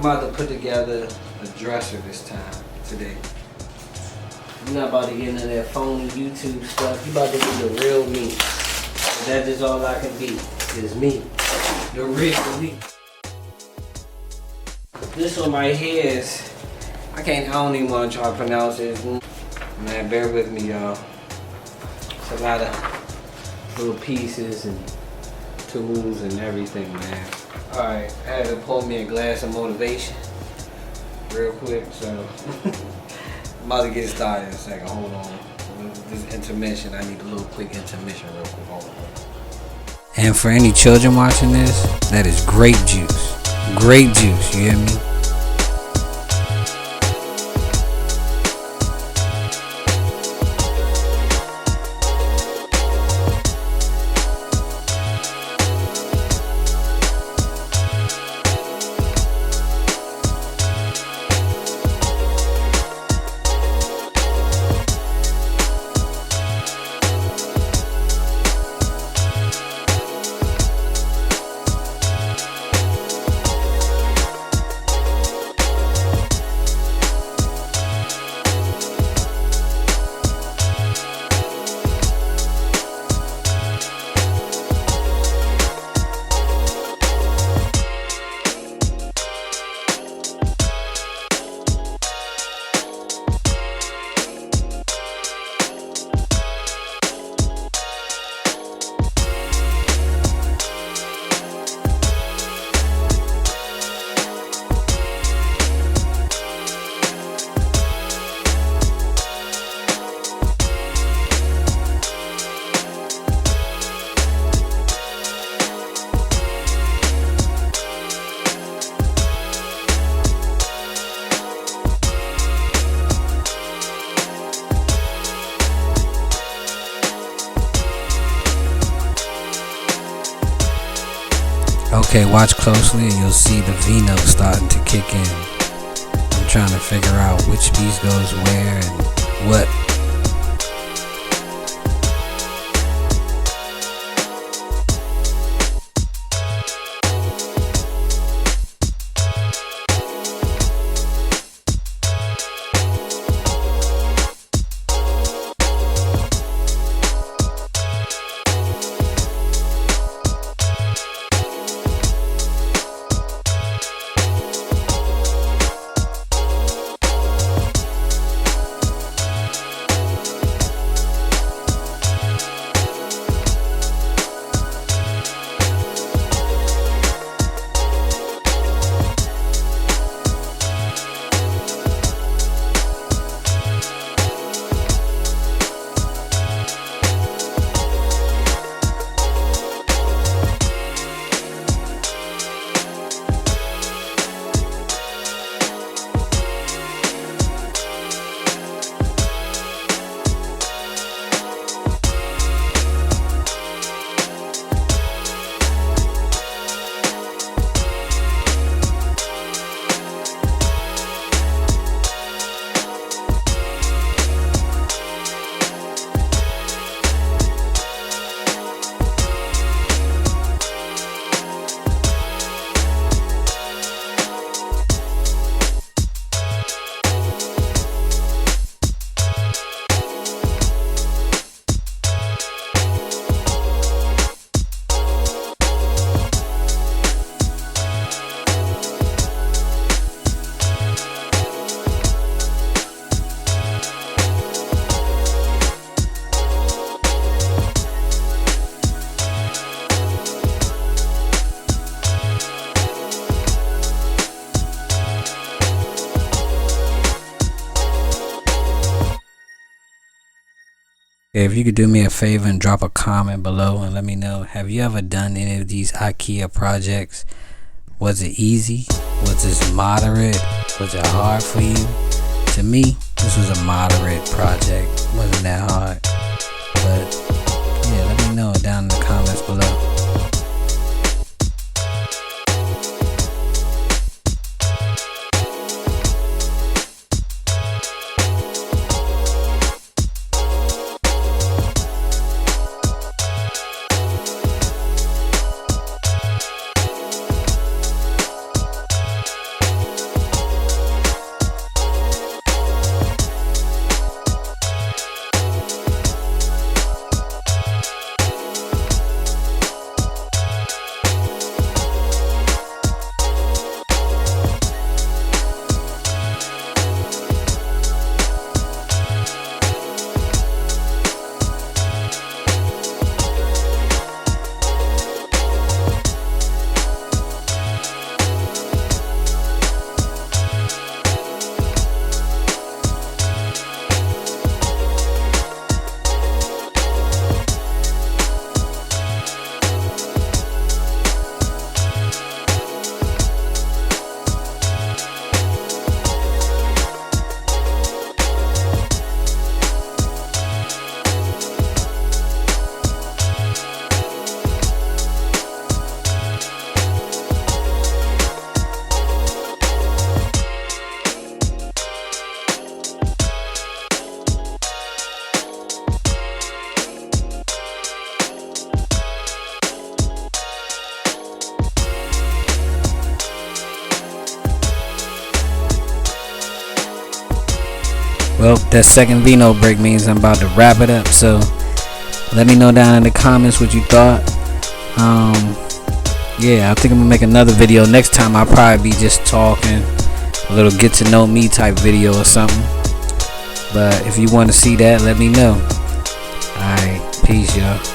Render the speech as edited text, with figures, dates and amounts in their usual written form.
about to put together a dresser this time, today. You're not about to get into that phony YouTube stuff. You about to be the real me. That's just all I can be, is me. The real me. This one right here is, I don't even want to try to pronounce it. Man, bear with me, y'all. It's a lot of little pieces and tools and everything, man. Alright, I had to pour me a glass of motivation real quick, so I'm about to get started in a second. Hold on. This intermission, I need a little quick intermission real quick. Hold on. And for any children watching this, that is grape juice. Grape juice, you hear me? Okay, watch closely and you'll see the V-note starting to kick in. I'm trying to figure out which piece goes where and what. If you could do me a favor and drop a comment below and let me know, have you ever done any of these IKEA projects? Was it easy? Was it moderate? Was it hard for you? To me, this was a moderate project. It wasn't that hard. But yeah, let me know down in the comments below. well, that second vino break means I'm about to wrap it up. So let me know down in the comments what you thought. Yeah, I think I'm gonna make another video next time. I'll probably be just talking, a little get to know me type video or something. But if you want to see that, let me know. Alright, peace, y'all.